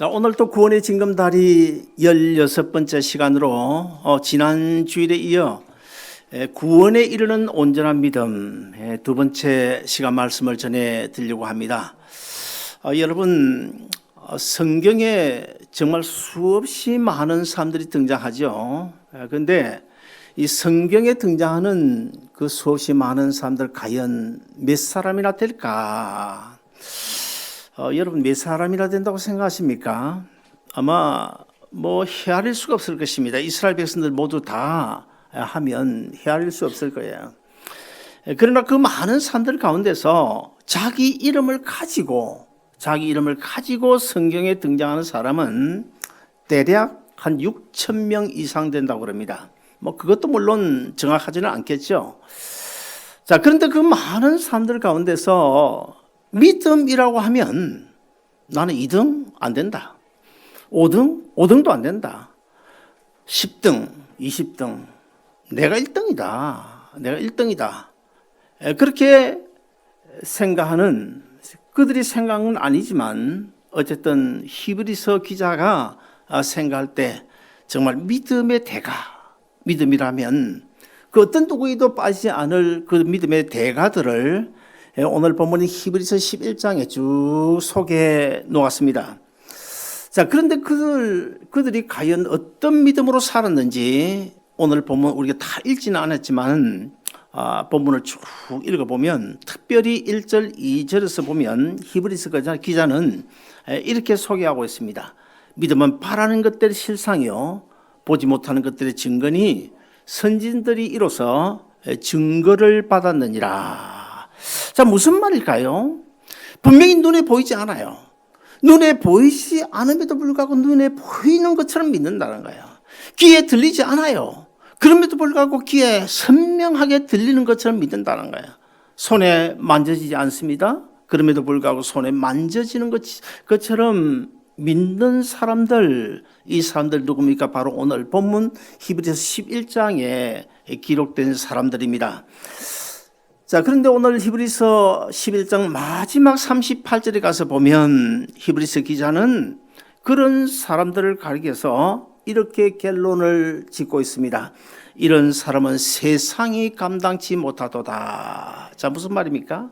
자, 오늘 또 구원의 징검다리 16번째 시간으로 지난 주일에 이어 구원에 이르는 온전한 믿음 두 번째 시간 말씀을 전해드리려고 합니다. 여러분, 성경에 정말 수없이 많은 사람들이 등장하죠. 그런데 이 성경에 등장하는 그 수없이 많은 사람들 과연 몇 사람이나 될까? 여러분 몇 사람이나 된다고 생각하십니까? 아마 헤아릴 수가 없을 것입니다. 이스라엘 백성들 모두 다 하면 헤아릴 수 없을 거예요. 그러나 그 많은 사람들 가운데서 자기 이름을 가지고 성경에 등장하는 사람은 대략 한 6천 명 이상 된다고 그럽니다. 그것도 물론 정확하지는 않겠죠. 자, 그런데 그 많은 사람들 가운데서 믿음이라고 하면 나는 2등 안 된다. 5등도 안 된다. 10등, 20등. 내가 1등이다. 그렇게 생각하는 그들이 생각은 아니지만 어쨌든 히브리서 기자가 생각할 때 정말 믿음의 대가, 믿음이라면 그 어떤 누구에도 빠지지 않을 그 믿음의 대가들을 오늘 본문인 히브리서 11장에 쭉 소개해 놓았습니다. 자, 그런데 그들이 과연 어떤 믿음으로 살았는지 오늘 본문 우리가 다 읽지는 않았지만 본문을 쭉 읽어보면 특별히 1절, 2절에서 보면 히브리서 기자는 이렇게 소개하고 있습니다. 믿음은 바라는 것들의 실상이요 보지 못하는 것들의 증거니 선진들이 이로써 증거를 받았느니라. 자, 무슨 말일까요? 분명히 눈에 보이지 않아요. 눈에 보이지 않음에도 불구하고 눈에 보이는 것처럼 믿는다는 거예요. 귀에 들리지 않아요. 그럼에도 불구하고 귀에 선명하게 들리는 것처럼 믿는다는 거예요. 손에 만져지지 않습니다. 그럼에도 불구하고 손에 만져지는 것처럼 믿는 사람들, 이 사람들 누굽니까? 바로 오늘 본문 히브리서 11장에 기록된 사람들입니다. 자, 그런데 오늘 히브리서 11장 마지막 38절에 가서 보면 히브리서 기자는 그런 사람들을 가리켜서 이렇게 결론을 짓고 있습니다. 이런 사람은 세상이 감당치 못하도다. 자, 무슨 말입니까?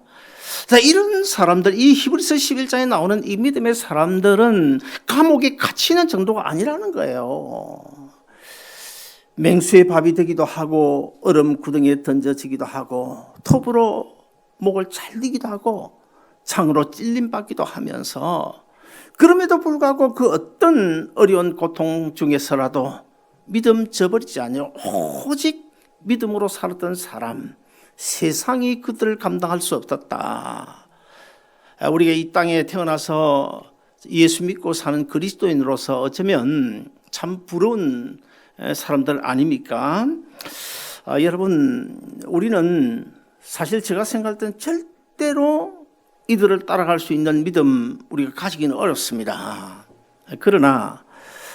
자, 이런 사람들, 이 히브리서 11장에 나오는 이 믿음의 사람들은 감옥에 갇히는 정도가 아니라는 거예요. 맹수의 밥이 되기도 하고 얼음 구덩이에 던져지기도 하고 톱으로 목을 잘리기도 하고 창으로 찔림받기도 하면서 그럼에도 불구하고 그 어떤 어려운 고통 중에서라도 믿음 저버리지 않아요. 오직 믿음으로 살았던 사람, 세상이 그들을 감당할 수 없었다. 우리가 이 땅에 태어나서 예수 믿고 사는 그리스도인으로서 어쩌면 참 부러운 사람들 아닙니까? 여러분, 우리는 사실 제가 생각할 땐 절대로 이들을 따라갈 수 있는 믿음 우리가 가지기는 어렵습니다. 그러나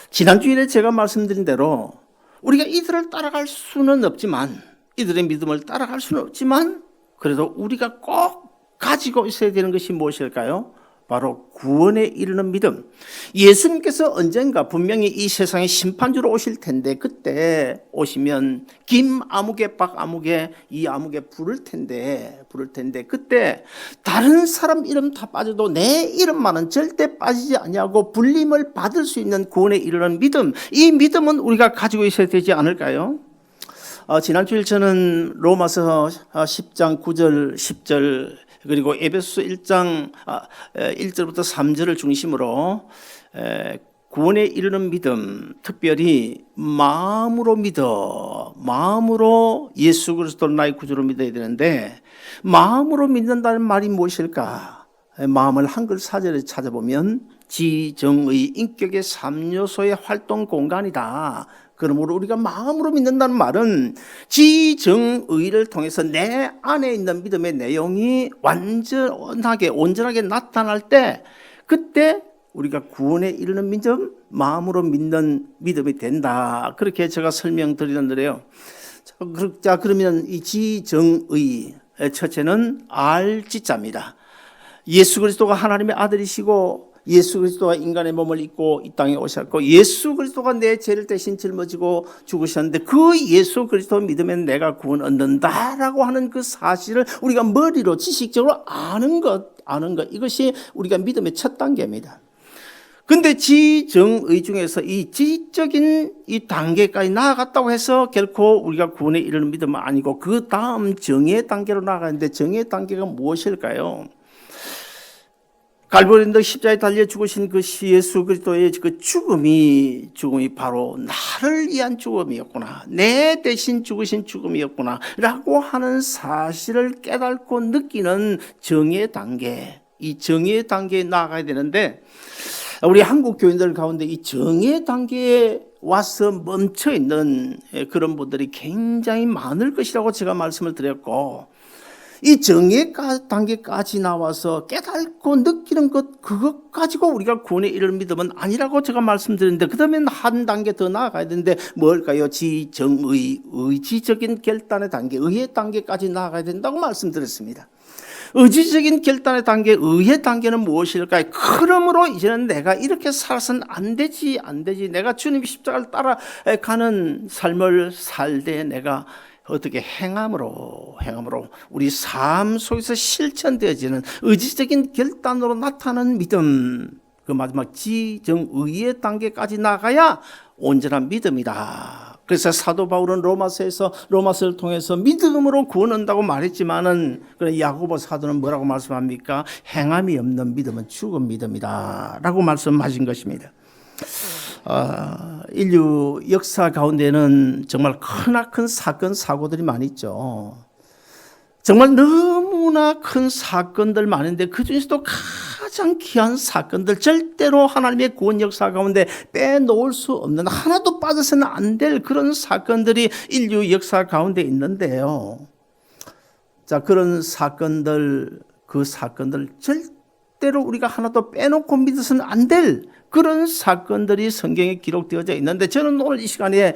지난주일에 제가 말씀드린 대로 우리가 이들을 따라갈 수는 없지만, 이들의 믿음을 따라갈 수는 없지만 그래도 우리가 꼭 가지고 있어야 되는 것이 무엇일까요? 바로 구원에 이르는 믿음. 예수님께서 언젠가 분명히 이 세상에 심판주로 오실 텐데 그때 오시면 김 아무개 박 아무개 이 아무개 부를 텐데 그때 다른 사람 이름 다 빠져도 내 이름만은 절대 빠지지 아니하고 불림을 받을 수 있는 구원에 이르는 믿음. 이 믿음은 우리가 가지고 있어야 되지 않을까요? 지난 주일 저는 로마서 10장 9절 10절 그리고 에베소서 1장 1절부터 3절을 중심으로 구원에 이르는 믿음, 특별히 마음으로 예수 그리스도를 나의 구주로 믿어야 되는데 마음으로 믿는다는 말이 무엇일까? 마음을 한글 사전에 찾아보면 지정의 인격의 3요소의 활동 공간이다. 그러므로 우리가 마음으로 믿는다는 말은 지정의를 통해서 내 안에 있는 믿음의 내용이 온전하게 나타날 때 그때 우리가 구원에 이르는 믿음, 마음으로 믿는 믿음이 된다. 그렇게 제가 설명드리는데요. 자, 그러면 이 지정의 첫째는 알지자입니다. 예수 그리스도가 하나님의 아들이시고 예수 그리스도가 인간의 몸을 입고 이 땅에 오셨고 예수 그리스도가 내 죄를 대신 짊어지고 죽으셨는데 그 예수 그리스도 믿으면 내가 구원 얻는다라고 하는 그 사실을 우리가 머리로 지식적으로 아는 것 이것이 우리가 믿음의 첫 단계입니다. 근데 지정의 중에서 이 지적인 이 단계까지 나아갔다고 해서 결코 우리가 구원에 이르는 믿음은 아니고 그 다음 정의 단계로 나아가는데 정의 단계가 무엇일까요? 갈보리 십자가에 달려 죽으신 그 예수 그리스도의 그 죽음이 바로 나를 위한 죽음이었구나. 내 대신 죽으신 죽음이었구나. 라고 하는 사실을 깨닫고 느끼는 정의 단계. 이 정의 단계에 나아가야 되는데 우리 한국 교인들 가운데 이 정의 단계에 와서 멈춰 있는 그런 분들이 굉장히 많을 것이라고 제가 말씀을 드렸고 이 정의 단계까지 나와서 깨닫고 느끼는 그것 가지고 우리가 구원에 이르는 믿음은 아니라고 제가 말씀드렸는데 그 다음에 한 단계 더 나아가야 되는데 뭘까요? 지정의, 의지적인 결단의 단계, 의의 단계까지 나아가야 된다고 말씀드렸습니다. 의지적인 결단의 단계, 의의 단계는 무엇일까요? 그러므로 이제는 내가 이렇게 살아서는 안 되지. 내가 주님 십자가를 따라가는 삶을 살되 내가 어떻게 행함으로 우리 삶 속에서 실천되어지는 의지적인 결단으로 나타나는 믿음, 그 마지막 지정의의 단계까지 나가야 온전한 믿음이다. 그래서 사도 바울은 로마서를 통해서 믿음으로 구원 얻는다고 말했지만은 야고보 사도는 뭐라고 말씀합니까? 행함이 없는 믿음은 죽은 믿음이다라고 말씀하신 것입니다. 인류 역사 가운데는 정말 크나큰 사건 사고들이 많이 있죠. 정말 너무나 큰 사건들 많은데 그중에서도 가장 귀한 사건들, 절대로 하나님의 구원 역사 가운데 빼놓을 수 없는, 하나도 빠져서는 안 될 그런 사건들이 인류 역사 가운데 있는데요. 자, 그런 사건들, 그 사건들 절대로 우리가 하나도 빼놓고 믿어서는 안 될 그런 사건들이 성경에 기록되어져 있는데 저는 오늘 이 시간에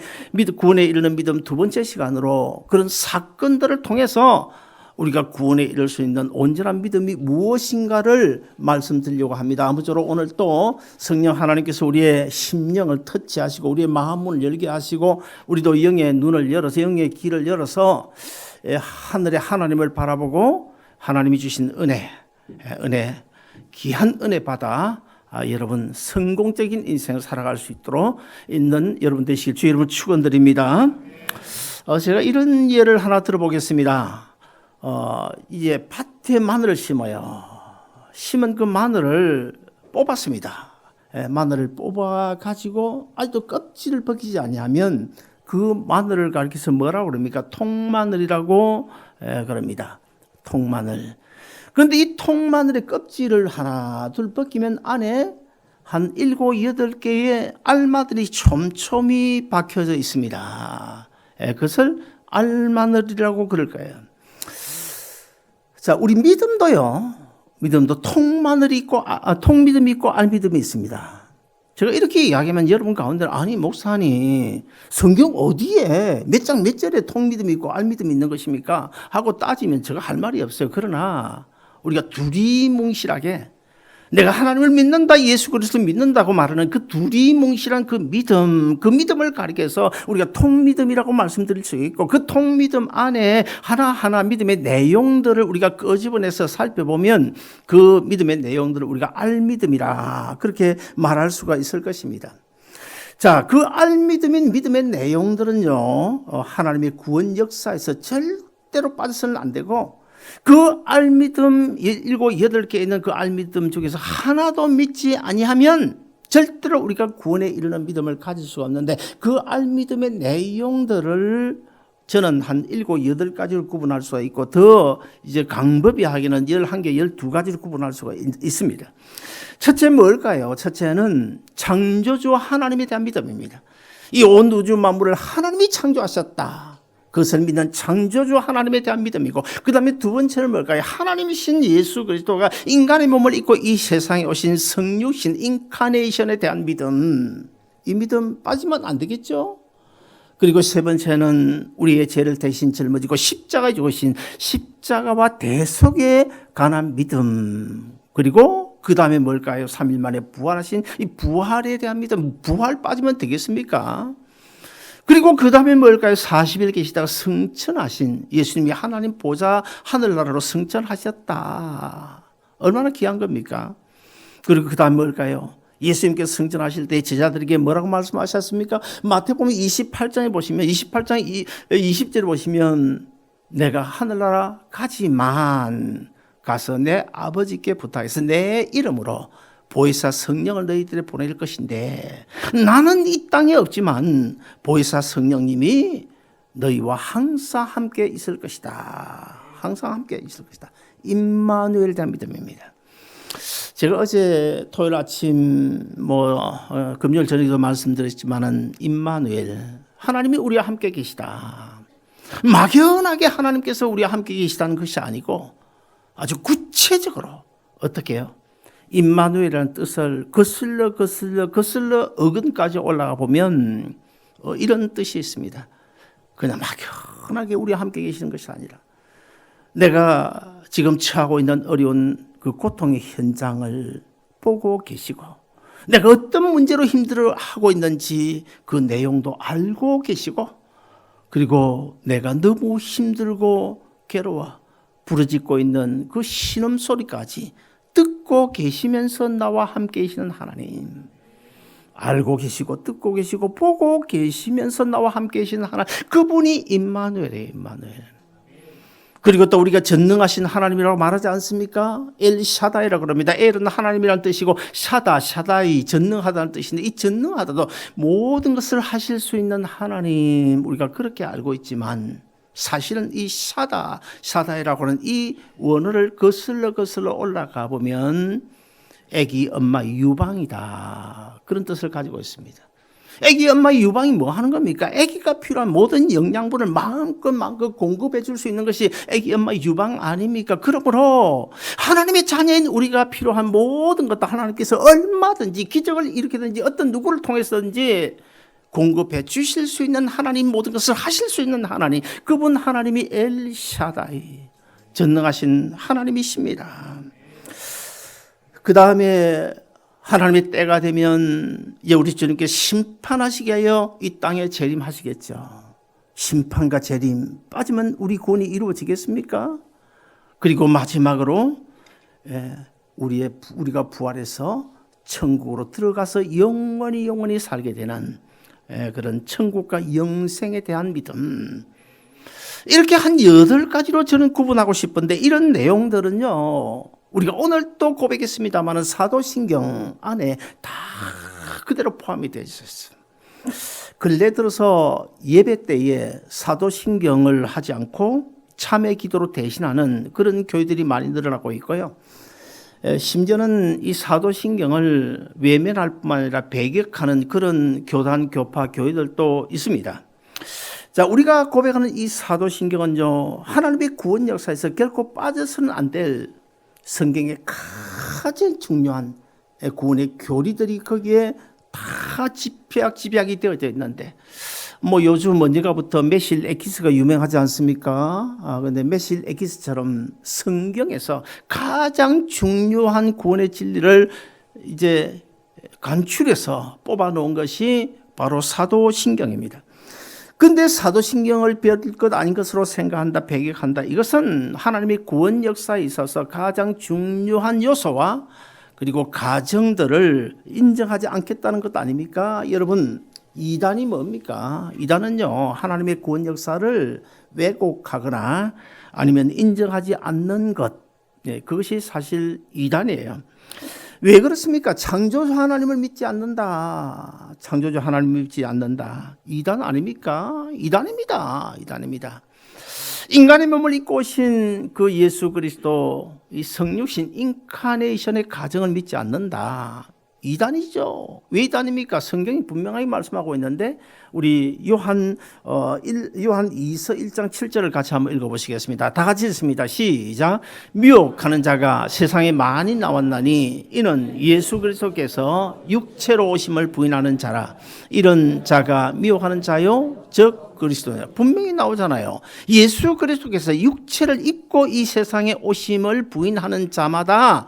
구원에 이르는 믿음 두 번째 시간으로 그런 사건들을 통해서 우리가 구원에 이를 수 있는 온전한 믿음이 무엇인가를 말씀드리려고 합니다. 아무쪼록 오늘 또 성령 하나님께서 우리의 심령을 터치하시고 우리의 마음문을 열게 하시고 우리도 영의 눈을 열어서 영의 길을 열어서 하늘의 하나님을 바라보고 하나님이 주신 은혜, 귀한 은혜 받아 여러분 성공적인 인생을 살아갈 수 있도록 있는 여러분 되시길 주 여러분 축원드립니다. 제가 이런 예를 하나 들어보겠습니다. 이제 밭에 마늘을 심어요. 심은 그 마늘을 뽑았습니다. 마늘을 뽑아 가지고 아직도 껍질을 벗기지 아니하면 그 마늘을 가리켜서 뭐라고 그럽니까? 통마늘이라고 그럽니다. 통마늘. 그런데 이 통마늘의 껍질을 하나 둘 벗기면 안에 한 7, 8개의 알마들이 촘촘히 박혀져 있습니다. 그것을 알마늘이라고 그럴 거예요. 자, 우리 믿음도 통마늘이 있고 통믿음이 있고 알믿음이 있습니다. 제가 이렇게 이야기하면 여러분 가운데 아니 목사님 성경 어디에 몇 장 몇 절에 통믿음이 있고 알믿음이 있는 것입니까? 하고 따지면 제가 할 말이 없어요. 그러나 우리가 두리뭉실하게 내가 하나님을 믿는다, 예수 그리스도 믿는다고 말하는 그 두리뭉실한 그 믿음을 가리켜서 우리가 통믿음이라고 말씀드릴 수 있고 그 통믿음 안에 하나하나 믿음의 내용들을 우리가 끄집어내서 살펴보면 그 믿음의 내용들을 우리가 알믿음이라 그렇게 말할 수가 있을 것입니다. 자, 그 알믿음인 믿음의 내용들은요, 하나님의 구원 역사에서 절대로 빠져서는 안 되고 그 알믿음 7, 8개 있는 그 알믿음 중에서 하나도 믿지 아니하면 절대로 우리가 구원에 이르는 믿음을 가질 수가 없는데 그 알믿음의 내용들을 저는 한 7, 8가지를 구분할 수가 있고 더 이제 강법이 하기는 11개, 12가지를 구분할 수가 있습니다. 첫째 뭘까요? 첫째는 창조주 하나님에 대한 믿음입니다. 이 온 우주 만물을 하나님이 창조하셨다. 그것을 믿는 창조주 하나님에 대한 믿음이고 그 다음에 두 번째는 뭘까요? 하나님이신 예수 그리스도가 인간의 몸을 입고 이 세상에 오신 성육신 인카네이션에 대한 믿음, 이 믿음 빠지면 안 되겠죠? 그리고 세 번째는 우리의 죄를 대신 짊어지고 십자가에 죽으신 십자가와 대속에 관한 믿음, 그리고 그 다음에 뭘까요? 3일 만에 부활하신 이 부활에 대한 믿음. 부활 빠지면 되겠습니까? 그리고 그 다음에 뭘까요? 40일 계시다가 승천하신 예수님이 하나님 보좌 하늘나라로 승천하셨다. 얼마나 귀한 겁니까? 그리고 그 다음에 뭘까요? 예수님께서 승천하실 때 제자들에게 뭐라고 말씀하셨습니까? 마태복음 28장에 보시면 28장 20절에 보시면 내가 하늘나라 가지만 가서 내 아버지께 부탁해서 내 이름으로 보혜사 성령을 너희들에 보낼 것인데 나는 이 땅에 없지만 보혜사 성령님이 너희와 항상 함께 있을 것이다. 항상 함께 있을 것이다. 임마누엘에 대한 믿음입니다. 제가 어제 토요일 아침 금요일 저녁에도 말씀드렸지만은 임마누엘 하나님이 우리와 함께 계시다. 막연하게 하나님께서 우리와 함께 계시다는 것이 아니고 아주 구체적으로 어떻게 해요? 임마누엘이라는 뜻을 거슬러 어근까지 올라가 보면 이런 뜻이 있습니다. 그냥 막연하게 우리와 함께 계시는 것이 아니라 내가 지금 처하고 있는 어려운 그 고통의 현장을 보고 계시고 내가 어떤 문제로 힘들어하고 있는지 그 내용도 알고 계시고 그리고 내가 너무 힘들고 괴로워 부르짖고 있는 그 신음소리까지 듣고 계시면서 나와 함께 계시는 하나님, 알고 계시고 듣고 계시고 보고 계시면서 나와 함께 계시는 하나님, 그분이 임마누엘이에요. 임마누엘. 그리고 또 우리가 전능하신 하나님이라고 말하지 않습니까? 엘샤다이라고 그럽니다. 엘은 하나님이라는 뜻이고 샤다이 전능하다는 뜻인데 이 전능하다도 모든 것을 하실 수 있는 하나님, 우리가 그렇게 알고 있지만 사실은 이 샤다이라고 하는 이 원어를 거슬러 올라가 보면 애기 엄마 유방이다, 그런 뜻을 가지고 있습니다. 애기 엄마 유방이 뭐 하는 겁니까? 애기가 필요한 모든 영양분을 마음껏 공급해 줄 수 있는 것이 애기 엄마 유방 아닙니까? 그러므로 하나님의 자녀인 우리가 필요한 모든 것도 하나님께서 얼마든지 기적을 일으키든지 어떤 누구를 통해서든지 공급해 주실 수 있는 하나님, 모든 것을 하실 수 있는 하나님, 그분 하나님이 엘샤다이, 전능하신 하나님이십니다. 그 다음에 하나님의 때가 되면 우리 주님께 심판하시게 하여 이 땅에 재림하시겠죠. 심판과 재림 빠지면 우리 구원이 이루어지겠습니까? 그리고 마지막으로 우리가 부활해서 천국으로 들어가서 영원히 살게 되는 그런 천국과 영생에 대한 믿음, 이렇게 한 8가지로 저는 구분하고 싶은데 이런 내용들은요 우리가 오늘 또 고백했습니다마는 사도신경 안에 다 그대로 포함이 되어 있었어요. 근래 들어서 예배 때에 사도신경을 하지 않고 참회 기도로 대신하는 그런 교회들이 많이 늘어나고 있고요. 심지어는 이 사도신경을 외면할 뿐만 아니라 배격하는 그런 교단, 교파, 교회들도 있습니다. 자, 우리가 고백하는 이 사도신경은요, 하나님의 구원 역사에서 결코 빠져서는 안 될 성경의 가장 중요한 구원의 교리들이 거기에 다 집약이 되어져 있는데, 요즘 언제가부터 메실 에키스가 유명하지 않습니까? 근데 메실 에키스처럼 성경에서 가장 중요한 구원의 진리를 이제 간추려서 뽑아 놓은 것이 바로 사도신경입니다. 근데 사도신경을 별 것 아닌 것으로 생각한다, 배격한다, 이것은 하나님의 구원 역사에 있어서 가장 중요한 요소와 그리고 가정들을 인정하지 않겠다는 것 아닙니까? 여러분, 이단이 뭡니까? 이단은요, 하나님의 구원 역사를 왜곡하거나 아니면 인정하지 않는 것, 그것이 사실 이단이에요. 왜 그렇습니까? 창조주 하나님을 믿지 않는다. 창조주 하나님을 믿지 않는다. 이단 아닙니까? 이단입니다. 인간의 몸을 입고 오신 그 예수 그리스도, 이 성육신 인카네이션의 가정을 믿지 않는다. 이단이죠. 왜 이단입니까? 성경이 분명하게 말씀하고 있는데 우리 요한 2서 1장 7절을 같이 한번 읽어보시겠습니다. 다 같이 읽습니다. 시작. 미혹하는 자가 세상에 많이 나왔나니 이는 예수 그리스도께서 육체로 오심을 부인하는 자라. 이런 자가 미혹하는 자요 즉 그리스도예요. 분명히 나오잖아요. 예수 그리스도께서 육체를 입고 이 세상에 오심을 부인하는 자마다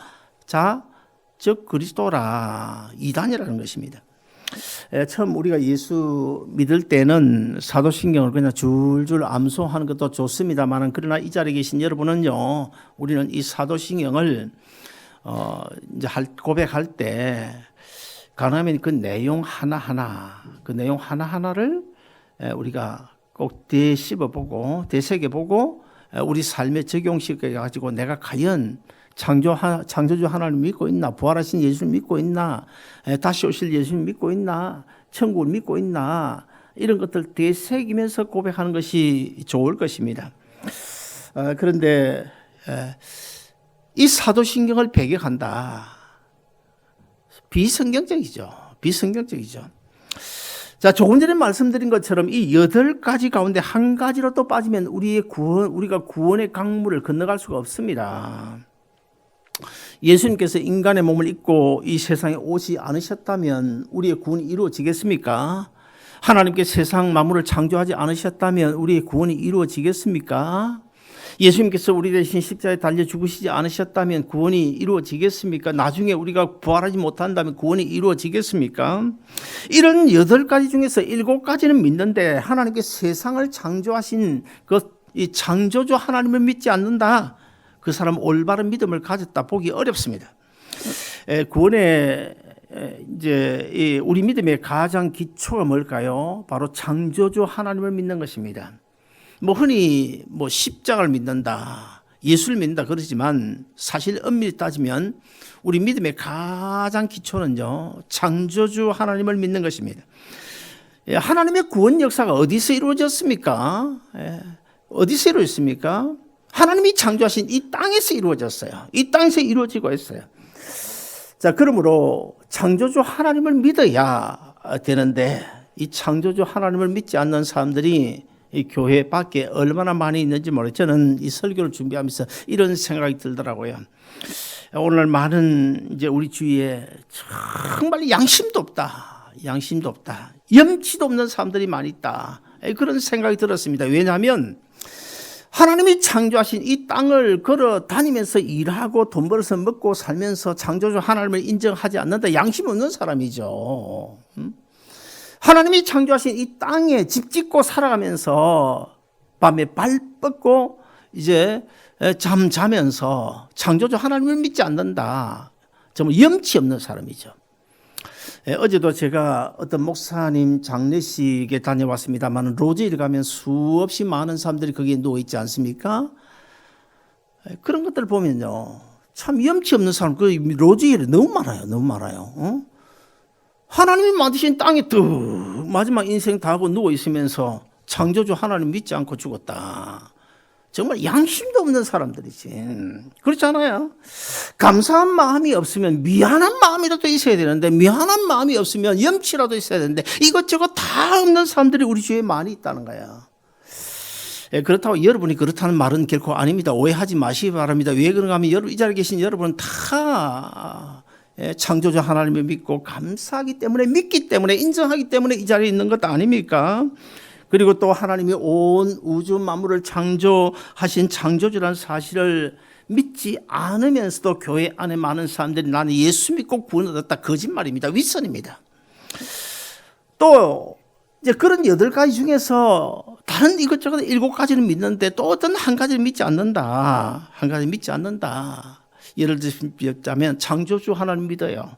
즉 그리스도라, 이단이라는 것입니다. 처음 우리가 예수 믿을 때는 사도신경을 그냥 줄줄 암송하는 것도 좋습니다만, 그러나 이 자리에 계신 여러분은요, 우리는 이 사도신경을 이제 고백할 때 가능하면 그 내용 하나하나를 우리가 꼭 되씹어보고 되새겨보고 우리 삶에 적용시켜가지고 내가 과연 창조주 하나님 믿고 있나, 부활하신 예수를 믿고 있나, 다시 오실 예수를 믿고 있나, 천국을 믿고 있나, 이런 것들 되새기면서 고백하는 것이 좋을 것입니다. 그런데 이 사도신경을 배격한다, 비성경적이죠. 자, 조금 전에 말씀드린 것처럼 이 8가지 가운데 한 가지로 또 빠지면 우리가 구원의 강물을 건너갈 수가 없습니다. 예수님께서 인간의 몸을 입고 이 세상에 오지 않으셨다면 우리의 구원이 이루어지겠습니까? 하나님께 세상 만물을 창조하지 않으셨다면 우리의 구원이 이루어지겠습니까? 예수님께서 우리 대신 십자가에 달려 죽으시지 않으셨다면 구원이 이루어지겠습니까? 나중에 우리가 부활하지 못한다면 구원이 이루어지겠습니까? 이런 8가지 중에서 7가지는 믿는데 하나님께 세상을 창조하신 이 창조주 하나님을 믿지 않는다, 그 사람 올바른 믿음을 가졌다 보기 어렵습니다. 구원의 이제 우리 믿음의 가장 기초가 뭘까요? 바로 창조주 하나님을 믿는 것입니다. 흔히 십자가를 믿는다, 예수를 믿는다 그러지만 사실 엄밀히 따지면 우리 믿음의 가장 기초는요, 창조주 하나님을 믿는 것입니다. 하나님의 구원 역사가 어디서 이루어졌습니까? 어디서 이루어졌습니까? 하나님이 창조하신 이 땅에서 이루어졌어요. 이 땅에서 이루어지고 있어요. 자, 그러므로 창조주 하나님을 믿어야 되는데 이 창조주 하나님을 믿지 않는 사람들이 이 교회 밖에 얼마나 많이 있는지 모르겠어요. 저는 이 설교를 준비하면서 이런 생각이 들더라고요. 오늘 많은 이제 우리 주위에 정말 양심도 없다, 염치도 없는 사람들이 많이 있다, 그런 생각이 들었습니다. 왜냐하면 하나님이 창조하신 이 땅을 걸어 다니면서 일하고 돈 벌어서 먹고 살면서 창조주 하나님을 인정하지 않는다, 양심 없는 사람이죠. 하나님이 창조하신 이 땅에 집 짓고 살아가면서 밤에 발 뻗고 이제 잠 자면서 창조주 하나님을 믿지 않는다, 정말 염치 없는 사람이죠. 어제도 제가 어떤 목사님 장례식에 다녀왔습니다만 로제일 가면 수없이 많은 사람들이 거기에 누워있지 않습니까? 그런 것들을 보면요, 참 염치 없는 사람, 그 로제일에 너무 많아요. 하나님이 만드신 땅에 마지막 인생 다 하고 누워있으면서 창조주 하나님 믿지 않고 죽었다. 정말 양심도 없는 사람들이지. 그렇지 않아요? 감사한 마음이 없으면 미안한 마음이라도 있어야 되는데, 미안한 마음이 없으면 염치라도 있어야 되는데, 이것저것 다 없는 사람들이 우리 주위에 많이 있다는 거야. 그렇다고 여러분이 그렇다는 말은 결코 아닙니다. 오해하지 마시기 바랍니다. 왜 그런가 하면 이 자리에 계신 여러분은 다 창조주 하나님을 믿고 감사하기 때문에, 믿기 때문에, 인정하기 때문에 이 자리에 있는 것 아닙니까? 그리고 또 하나님이 온 우주 만물을 창조하신 창조주라는 사실을 믿지 않으면서도 교회 안에 많은 사람들이 나는 예수 믿고 구원 얻었다, 거짓말입니다. 윗선입니다. 또 이제 그런 8가지 중에서 다른 이것저것 7가지는 믿는데 또 어떤 한 가지를 믿지 않는다. 예를 들자면 창조주 하나님 믿어요.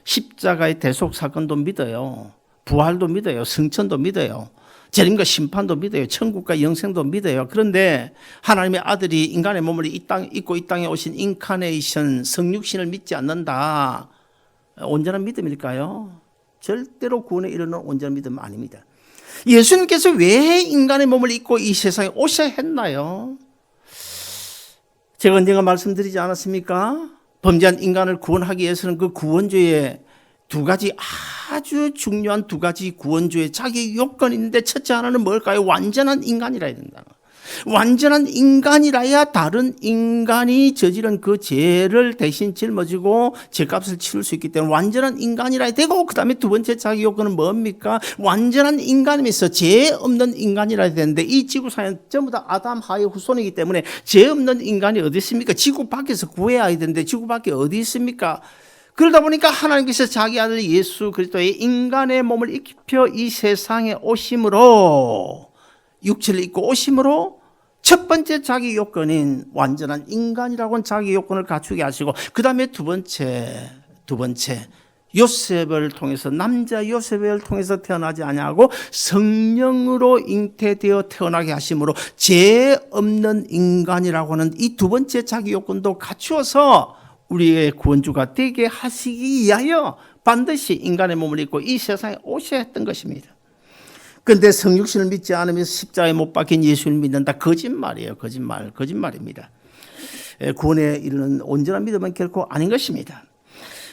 십자가의 대속 사건도 믿어요. 부활도 믿어요. 성천도 믿어요. 재림과 심판도 믿어요. 천국과 영생도 믿어요. 그런데 하나님의 아들이 인간의 몸을 입고 이 땅에 오신 인카네이션, 성육신을 믿지 않는다. 온전한 믿음일까요? 절대로 구원에 이르는 온전한 믿음 아닙니다. 예수님께서 왜 인간의 몸을 입고 이 세상에 오셔야 했나요? 제가 언젠가 말씀드리지 않았습니까? 범죄한 인간을 구원하기 위해서는 그 구원주의 2가지 아주 중요한 2가지 구원주의 자기 요건이 있는데, 첫째 하나는 뭘까요? 완전한 인간이라야 된다. 완전한 인간이라야 다른 인간이 저지른 그 죄를 대신 짊어지고 죄값을 치를 수 있기 때문에 완전한 인간이라야 되고, 그 다음에 2번째 자기 요건은 뭡니까? 완전한 인간이면서 죄 없는 인간이라야 되는데, 이 지구상에는 전부 다 아담 하의 후손이기 때문에 죄 없는 인간이 어디 있습니까? 지구 밖에서 구해야 되는데 지구 밖에 어디 있습니까? 그러다 보니까 하나님께서 자기 아들 예수 그리스도의 인간의 몸을 입혀 이 세상에 오심으로, 육체를 입고 오심으로 첫 번째 자기 요건인 완전한 인간이라고 하는 자기 요건을 갖추게 하시고, 그 다음에 두 번째 요셉을 통해서, 남자 요셉을 통해서 태어나지 아니하고 성령으로 잉태되어 태어나게 하심으로 죄 없는 인간이라고 하는 이 두 번째 자기 요건도 갖추어서 우리의 구원주가 되게 하시기 위하여 반드시 인간의 몸을 입고 이 세상에 오셔야 했던 것입니다. 그런데 성육신을 믿지 않으면서 십자가에 못 박힌 예수를 믿는다. 거짓말이에요. 거짓말입니다. 구원에 이르는 온전한 믿음은 결코 아닌 것입니다.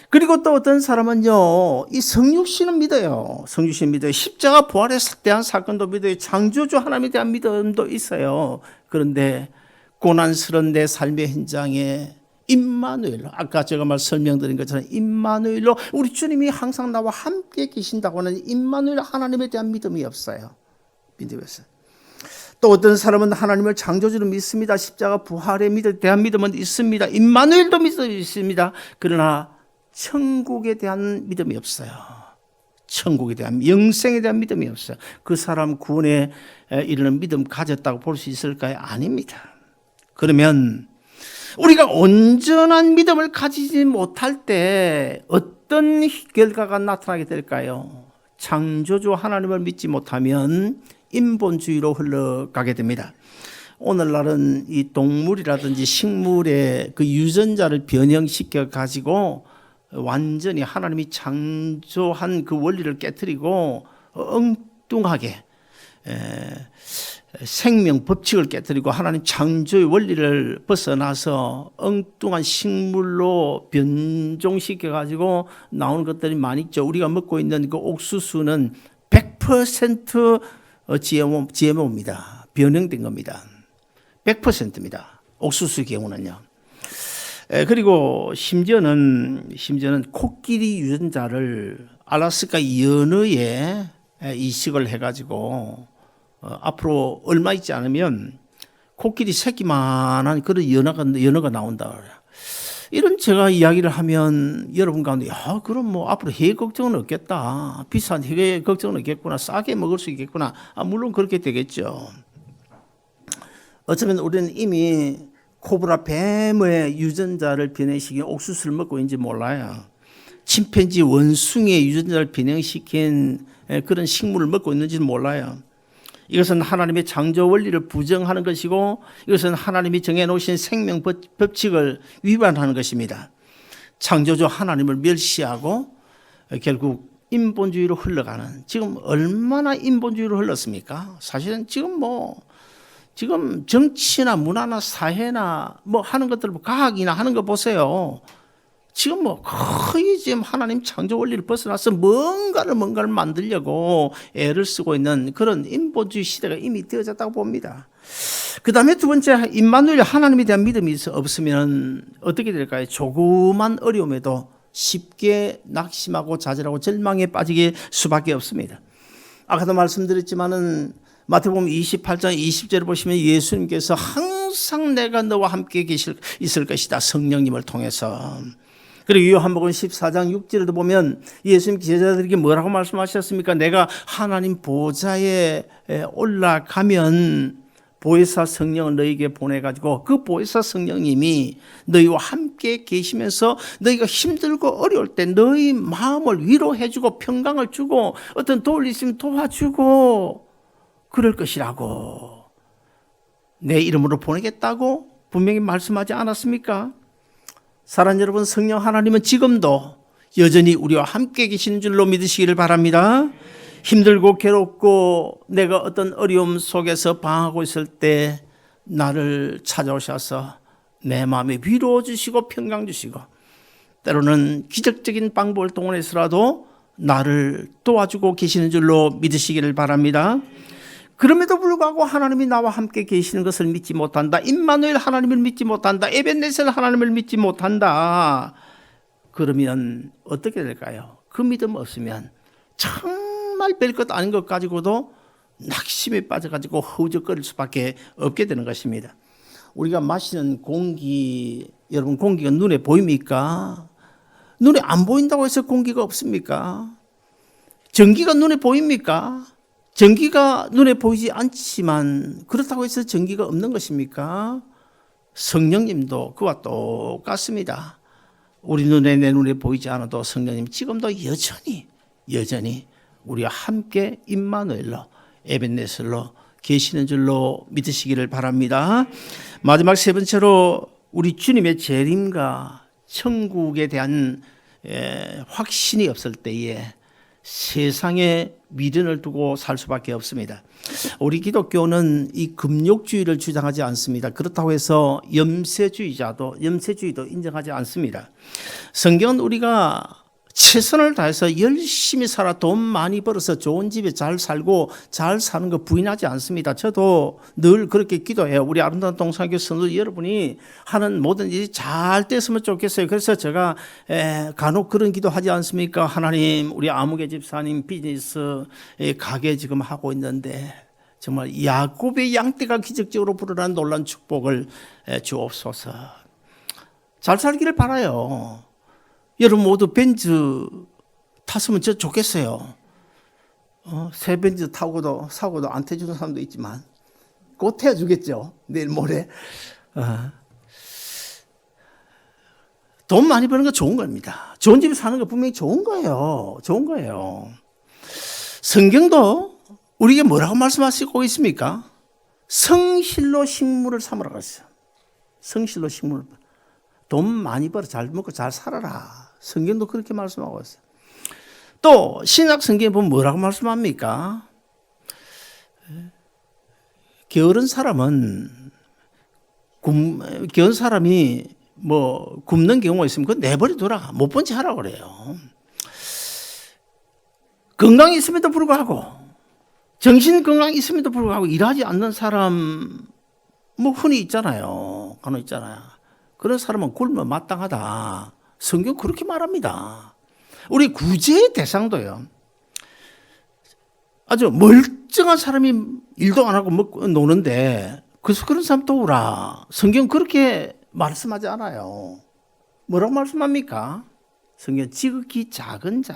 그리고 또 어떤 사람은요, 이 성육신은 믿어요. 성육신 믿어요. 십자가 부활에 대한 사건도 믿어요. 창조주 하나님에 대한 믿음도 있어요. 그런데 고난스러운 내 삶의 현장에 임마누엘로, 아까 제가 설명드린 것처럼 임마누엘로 우리 주님이 항상 나와 함께 계신다고 하는 임마누엘 하나님에 대한 믿음이 없어요. 믿음이 없어요. 또 어떤 사람은 하나님을 창조주로 믿습니다. 십자가 부활에 대한 믿음은 있습니다. 임마누엘도 믿음이 있습니다. 그러나 천국에 대한 믿음이 없어요. 천국에 대한, 영생에 대한 믿음이 없어요. 그 사람 구원에 이르는 믿음 가졌다고 볼 수 있을까요? 아닙니다. 그러면 우리가 온전한 믿음을 가지지 못할 때 어떤 결과가 나타나게 될까요? 창조주 하나님을 믿지 못하면 인본주의로 흘러가게 됩니다. 오늘날은 이 동물이라든지 식물의 그 유전자를 변형시켜 가지고 완전히 하나님이 창조한 그 원리를 깨뜨리고 엉뚱하게 생명 법칙을 깨뜨리고 하나님 창조의 원리를 벗어나서 엉뚱한 식물로 변종시켜 가지고 나오는 것들이 많이 있죠. 우리가 먹고 있는 그 옥수수는 100% GMO입니다. 변형된 겁니다. 100%입니다. 옥수수 경우는요. 그리고 심지어는 코끼리 유전자를 알래스카 연어에 이식을 해가지고 앞으로 얼마 있지 않으면 코끼리 새끼만한 그런 연어가 나온다. 이런 제가 이야기를 하면 여러분 가운데, 야, 그럼 뭐 앞으로 해 걱정은 없겠다. 비싼 해 걱정은 없겠구나. 싸게 먹을 수 있겠구나. 물론 그렇게 되겠죠. 어쩌면 우리는 이미 코브라 뱀의 유전자를 변형시킨 옥수수를 먹고 있는지 몰라요. 침팬지 원숭이의 유전자를 변형시킨 그런 식물을 먹고 있는지는 몰라요. 이것은 하나님의 창조 원리를 부정하는 것이고, 이것은 하나님이 정해놓으신 생명 법칙을 위반하는 것입니다. 창조주 하나님을 멸시하고 결국 인본주의로 흘러가는, 지금 얼마나 인본주의로 흘렀습니까? 사실은 지금 정치나 문화나 사회나 하는 것들, 과학이나 하는 거 보세요. 지금 거의 지금 하나님 창조 원리를 벗어나서 뭔가를 만들려고 애를 쓰고 있는 그런 인본주의 시대가 이미 되어졌다고 봅니다. 그 다음에 두 번째, 임마누엘 하나님에 대한 믿음이 없으면 어떻게 될까요? 조그만 어려움에도 쉽게 낙심하고 좌절하고 절망에 빠지게 수밖에 없습니다. 아까도 말씀드렸지만은 마태복음 28장 20절을 보시면 예수님께서 항상 내가 너와 함께 있을 것이다. 성령님을 통해서. 그리고 요한복음 14장 6절에도 보면 예수님 제자들에게 뭐라고 말씀하셨습니까? 내가 하나님 보좌에 올라가면 보혜사 성령을 너희에게 보내가지고 그 보혜사 성령님이 너희와 함께 계시면서 너희가 힘들고 어려울 때 너희 마음을 위로해주고 평강을 주고 어떤 도울 일 있으면 도와주고 그럴 것이라고, 내 이름으로 보내겠다고 분명히 말씀하지 않았습니까? 사랑하는 여러분, 성령 하나님은 지금도 여전히 우리와 함께 계시는 줄로 믿으시기를 바랍니다. 힘들고 괴롭고 내가 어떤 어려움 속에서 방황하고 있을 때 나를 찾아오셔서 내 마음에 위로 주시고 평강 주시고, 때로는 기적적인 방법을 동원해서라도 나를 도와주고 계시는 줄로 믿으시기를 바랍니다. 그럼에도 불구하고 하나님이 나와 함께 계시는 것을 믿지 못한다. 임마누엘 하나님을 믿지 못한다. 에벤네셀 하나님을 믿지 못한다. 그러면 어떻게 될까요? 그 믿음 없으면 정말 별것 아닌 것 가지고도 낙심에 빠져가지고 허우적거릴 수밖에 없게 되는 것입니다. 우리가 마시는 공기, 여러분 공기가 눈에 보입니까? 눈에 안 보인다고 해서 공기가 없습니까? 전기가 눈에 보입니까? 전기가 눈에 보이지 않지만 그렇다고 해서 전기가 없는 것입니까? 성령님도 그와 똑같습니다. 우리 눈에 내 눈에 보이지 않아도 성령님 지금도 여전히 우리와 함께 임마누엘로 에벤네셀로 계시는 줄로 믿으시기를 바랍니다. 마지막 세 번째로 우리 주님의 재림과 천국에 대한 확신이 없을 때에 세상에 미련을 두고 살 수밖에 없습니다. 우리 기독교는 이 금욕주의를 주장하지 않습니다. 그렇다고 해서 염세주의도 인정하지 않습니다. 성경은 우리가 최선을 다해서 열심히 살아 돈 많이 벌어서 좋은 집에 잘 살고 잘 사는 거 부인하지 않습니다. 저도 늘 그렇게 기도해요. 우리 아름다운 동산교 성도 여러분이 하는 모든 일이 잘 됐으면 좋겠어요. 그래서 제가 간혹 그런 기도하지 않습니까? 하나님, 우리 아무개 집사님 비즈니스 가게 지금 하고 있는데 정말 야곱의 양떼가 기적적으로 불어난 놀란 축복을 주옵소서. 잘 살기를 바라요. 여러분 모두 벤츠 탔으면 저 좋겠어요. 새 벤츠 타고도 사고도 안 태주는 사람도 있지만 곧 태워주겠죠. 내일 모레. 돈 많이 버는 거 좋은 겁니다. 좋은 집에 사는 거 분명히 좋은 거예요. 성경도 우리에게 뭐라고 말씀하시고 있습니까? 성실로 식물을 삼으라고 했어요. 성실로 식물을. 돈 많이 벌어 잘 먹고 잘 살아라. 성경도 그렇게 말씀하고 있어요. 또 신약 성경에 보면 뭐라고 말씀합니까? 게으른 사람이 뭐 굶는 경우가 있으면 그거 내버려둬라. 못 본 지 하라고 그래요. 건강이 있음에도 불구하고 정신 건강이 있음에도 불구하고 일하지 않는 사람 뭐 흔히 있잖아요. 간혹 있잖아요. 그런 사람은 굶어 마땅하다. 성경 그렇게 말합니다. 우리 구제의 대상도요. 아주 멀쩡한 사람이 일도 안 하고 먹고 노는데 그래서 그런 사람 도우라. 성경 그렇게 말씀하지 않아요. 뭐라고 말씀합니까? 성경 지극히 작은 자.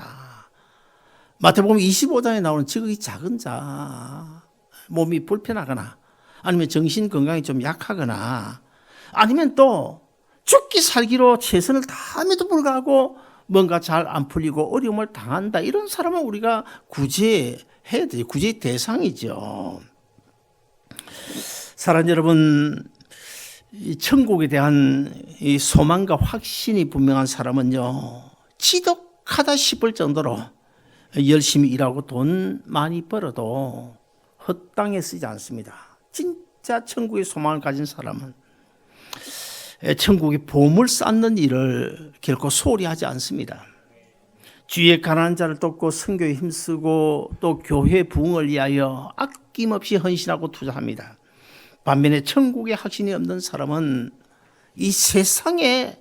마태복음 25장에 나오는 지극히 작은 자. 몸이 불편하거나 아니면 정신 건강이 좀 약하거나 아니면 또 죽기 살기로 최선을 다함에도 불구하고 뭔가 잘 안 풀리고 어려움을 당한다. 이런 사람은 우리가 구제해야 돼요. 구제의 대상이죠. 사랑하는 여러분, 이 천국에 대한 이 소망과 확신이 분명한 사람은요, 지독하다 싶을 정도로 열심히 일하고 돈 많이 벌어도 헛땅에 쓰지 않습니다. 진짜 천국의 소망을 가진 사람은 천국의 보물 쌓는 일을 결코 소홀히 하지 않습니다. 주위에 가난한 자를 돕고 선교에 힘쓰고 또 교회 부흥을 위하여 아낌없이 헌신하고 투자합니다. 반면에 천국의 확신이 없는 사람은 이 세상에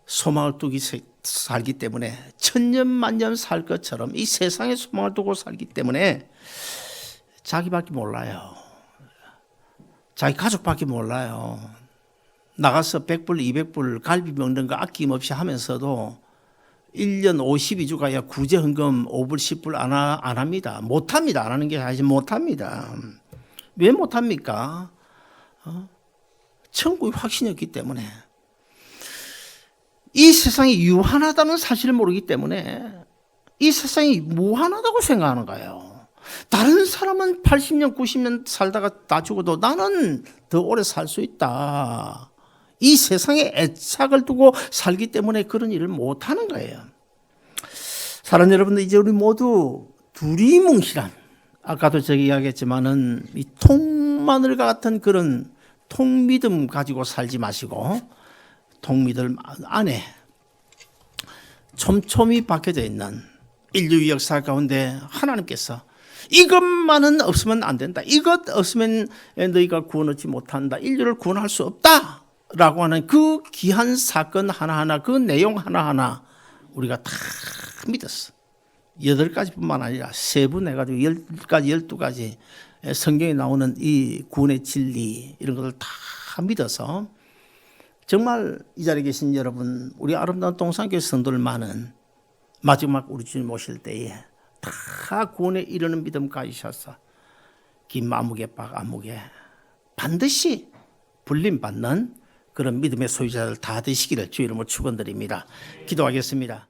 소망을 두고 살기 때문에 천년만년 살 것처럼 이 세상에 소망을 두고 살기 때문에 자기밖에 몰라요. 자기 가족밖에 몰라요. 나가서 100불, 200불 갈비 먹는 거 아낌없이 하면서도 1년 52주 가야 구제 헌금 5불, 10불 안 합니다. 못합니다. 안 하는 게 아니지 못합니다. 왜 못합니까? 천국의 확신이 없기 때문에. 이 세상이 유한하다는 사실을 모르기 때문에 이 세상이 무한하다고 생각하는 거예요. 다른 사람은 80년, 90년 살다가 다 죽어도 나는 더 오래 살 수 있다. 이 세상에 애착을 두고 살기 때문에 그런 일을 못하는 거예요. 사랑하는 여러분들, 이제 우리 모두 두리뭉실한, 아까도 제가 이야기했지만은 이 통마늘과 같은 그런 통믿음 가지고 살지 마시고 통믿음 안에 촘촘히 박혀져 있는 인류 역사 가운데 하나님께서 이것만은 없으면 안 된다. 이것 없으면 너희가 구원 얻지 못한다. 인류를 구원할 수 없다. 라고 하는 그 귀한 사건 하나하나, 그 내용 하나하나 우리가 다 믿었어. 8가지뿐만 아니라 세분해가지고 10가지, 12가지 성경에 나오는 이 구원의 진리 이런 것을 다 믿어서 정말 이 자리에 계신 여러분, 우리 아름다운 동산교회 성도들만은 마지막 우리 주님 오실 때에 다 구원에 이르는 믿음 가지셔서 긴 아무개 박 아무개 반드시 불림받는 그런 믿음의 소유자들 다 되시기를 주 이름으로 축원드립니다. 기도하겠습니다.